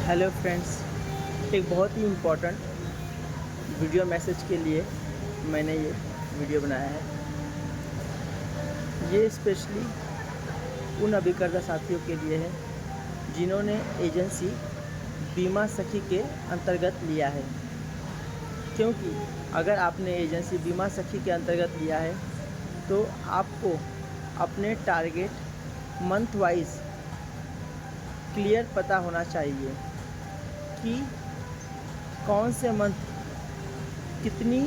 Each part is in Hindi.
हेलो फ्रेंड्स, एक बहुत ही इम्पोर्टेंट वीडियो मैसेज के लिए मैंने ये वीडियो बनाया है। ये स्पेशली उन अभिकर्ता साथियों के लिए है जिन्होंने एजेंसी बीमा सखी के अंतर्गत लिया है। क्योंकि अगर आपने एजेंसी बीमा सखी के अंतर्गत लिया है तो आपको अपने टारगेट मंथ वाइज क्लियर पता होना चाहिए कि कौन से मंथ कितनी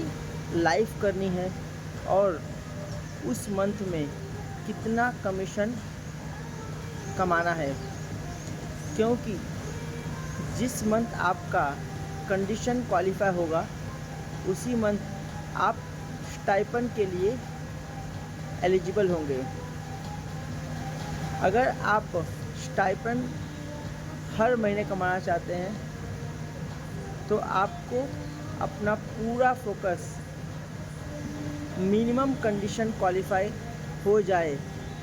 लाइफ करनी है और उस मंथ में कितना कमीशन कमाना है। क्योंकि जिस मंथ आपका कंडीशन क्वालिफाई होगा उसी मंथ आप स्टाइपेंड के लिए एलिजिबल होंगे। अगर आप स्टाइपेंड हर महीने कमाना चाहते हैं तो आपको अपना पूरा फोकस मिनिमम कंडीशन क्वालिफाई हो जाए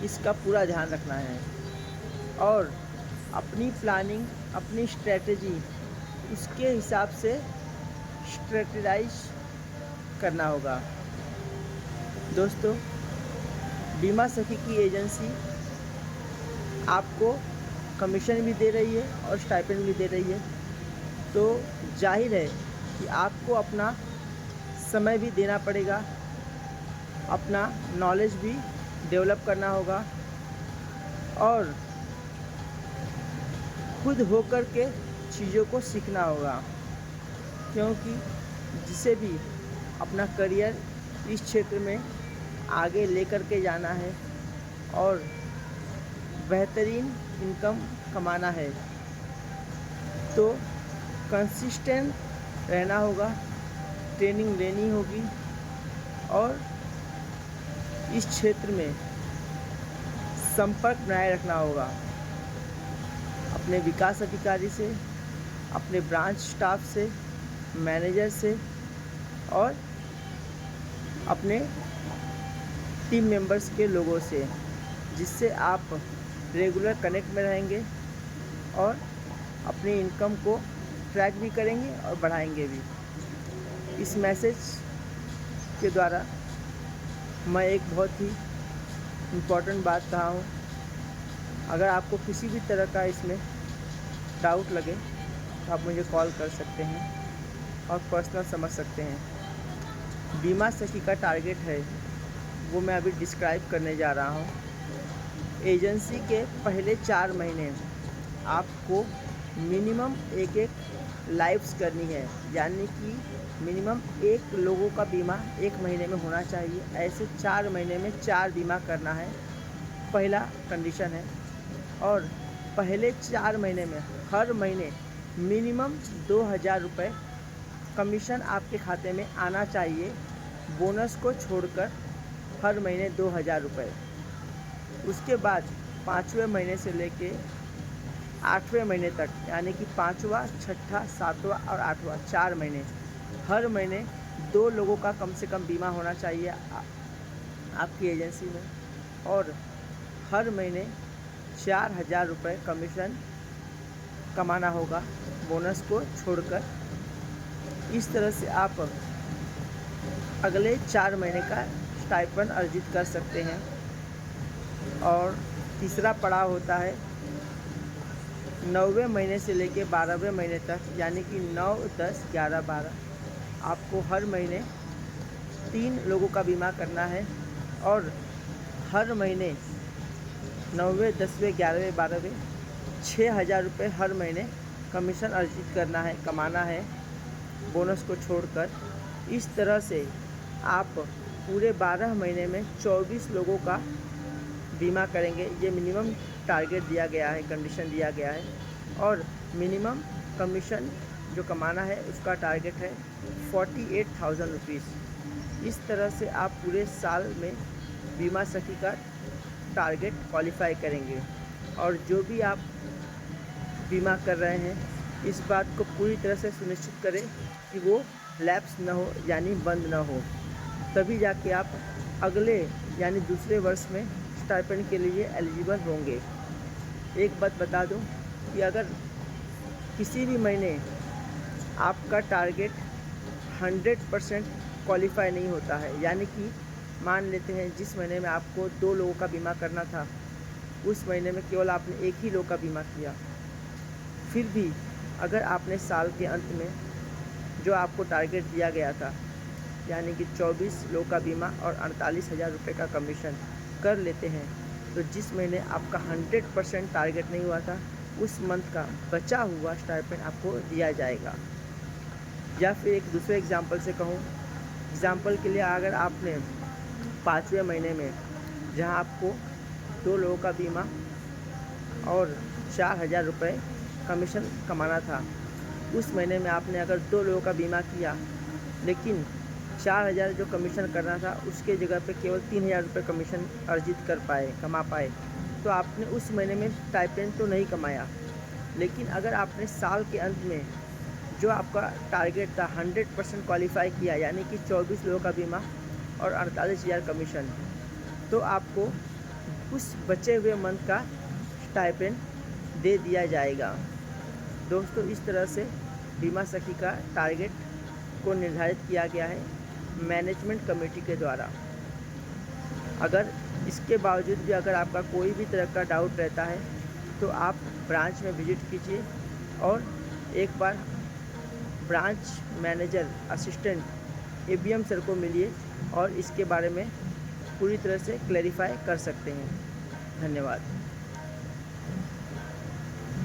इसका पूरा ध्यान रखना है और अपनी प्लानिंग, अपनी स्ट्रेटजी उसके हिसाब से स्ट्रेटेजाइज करना होगा। दोस्तों, बीमा सखी की एजेंसी आपको कमीशन भी दे रही है और स्टाइपेंड भी दे रही है, तो जाहिर है कि आपको अपना समय भी देना पड़ेगा, अपना नॉलेज भी डेवलप करना होगा और खुद होकर के चीज़ों को सीखना होगा। क्योंकि जिसे भी अपना करियर इस क्षेत्र में आगे लेकर के जाना है और बेहतरीन इनकम कमाना है तो कंसिस्टेंट रहना होगा, ट्रेनिंग लेनी होगी और इस क्षेत्र में संपर्क बनाए रखना होगा अपने विकास अधिकारी से, अपने ब्रांच स्टाफ से, मैनेजर से और अपने टीम मेंबर्स के लोगों से, जिससे आप रेगुलर कनेक्ट में रहेंगे और अपनी इनकम को ट्रैक भी करेंगे और बढ़ाएंगे भी। इस मैसेज के द्वारा मैं एक बहुत ही इम्पोर्टेंट बात कहा हूँ। अगर आपको किसी भी तरह का इसमें डाउट लगे तो आप मुझे कॉल कर सकते हैं और पर्सनल समझ सकते हैं। बीमा सखी का टारगेट है वो मैं अभी डिस्क्राइब करने जा रहा हूँ। एजेंसी के पहले 4 महीने आपको मिनिमम एक लाइफ्स करनी है, यानी कि मिनिमम 1 लोगों का बीमा 1 महीने में होना चाहिए। ऐसे 4 महीने में 4 बीमा करना है, पहला कंडीशन है। और पहले 4 महीने में हर महीने मिनिमम 2000 रुपये कमीशन आपके खाते में आना चाहिए, बोनस को छोड़कर हर महीने 2000 रुपये। उसके बाद 5वें महीने से लेके 8वें महीने तक, यानी कि 5वां, 6ठा, 7वां और 8वां 4 महीने, हर महीने 2 लोगों का कम से कम बीमा होना चाहिए आपकी एजेंसी में और हर महीने 4000 रुपये कमीशन कमाना होगा, बोनस को छोड़कर। इस तरह से आप अगले 4 महीने का स्टाइपेंड अर्जित कर सकते हैं। और तीसरा पड़ाव होता है 9वें महीने से लेके 12वें महीने तक, यानी कि 9, 10, 11, 12 आपको हर महीने 3 लोगों का बीमा करना है और हर महीने 9वें, 10वें, 11वें, 12वें 6000 रुपये हर महीने कमीशन अर्जित करना है, कमाना है, बोनस को छोड़कर। इस तरह से आप पूरे 12 महीने में 24 लोगों का बीमा करेंगे। ये मिनिमम टारगेट दिया गया है, कंडीशन दिया गया है और मिनिमम कमीशन जो कमाना है उसका टारगेट है 48,000 रुपीज़। इस तरह से आप पूरे साल में बीमा सखी का टारगेट क्वालिफाई करेंगे। और जो भी आप बीमा कर रहे हैं इस बात को पूरी तरह से सुनिश्चित करें कि वो लैप्स न हो, यानी बंद न हो, तभी जाके आप अगले यानी दूसरे वर्ष में स्टाइपेंड के लिए एलिजिबल होंगे। एक बात बता दूं कि अगर किसी भी महीने आपका टारगेट 100% क्वालिफाई नहीं होता है। यानी कि मान लेते हैं जिस महीने में आपको 2 लोगों का बीमा करना था, उस महीने में केवल आपने 1 ही लोग का बीमा किया। फिर भी अगर आपने साल के अंत में जो आपको टारगेट दिया गया था, यानी कि 24 लोग का बीमा और 48,000 रुपये का कमीशन कर लेते हैं, तो जिस महीने आपका 100% टारगेट नहीं हुआ था, उस मंथ का बचा हुआ स्टाइपेंड आपको दिया जाएगा। या फिर एक दूसरे एग्जांपल से कहूँ, एग्जांपल के लिए अगर आपने 5वें महीने में जहां आपको 2 लोगों का बीमा और 4,000 रुपये कमीशन कमाना था, उस महीने में आपने अगर 2 लोगों का बीमा किया, लेकिन 4,000 जो कमीशन करना था उसके जगह पे केवल 3,000 रुपये कमीशन अर्जित कमा पाए, तो आपने उस महीने में स्टाइपेंड तो नहीं कमाया। लेकिन अगर आपने साल के अंत में जो आपका टारगेट था 100% क्वालिफाई किया, यानी कि 24 लोगों का बीमा और 48,000 कमीशन, तो आपको उस बचे हुए मंथ का स्टाइपेंड दे दिया जाएगा। दोस्तों, इस तरह से बीमा सखी का टारगेट को निर्धारित किया गया है मैनेजमेंट कमेटी के द्वारा। अगर इसके बावजूद भी अगर आपका कोई भी तरह का डाउट रहता है, तो आप ब्रांच में विजिट कीजिए और एक बार branch manager assistant ABM sir को मिलिए और इसके बारे में पूरी तरह से क्लैरिफाई कर सकते हैं। धन्यवाद।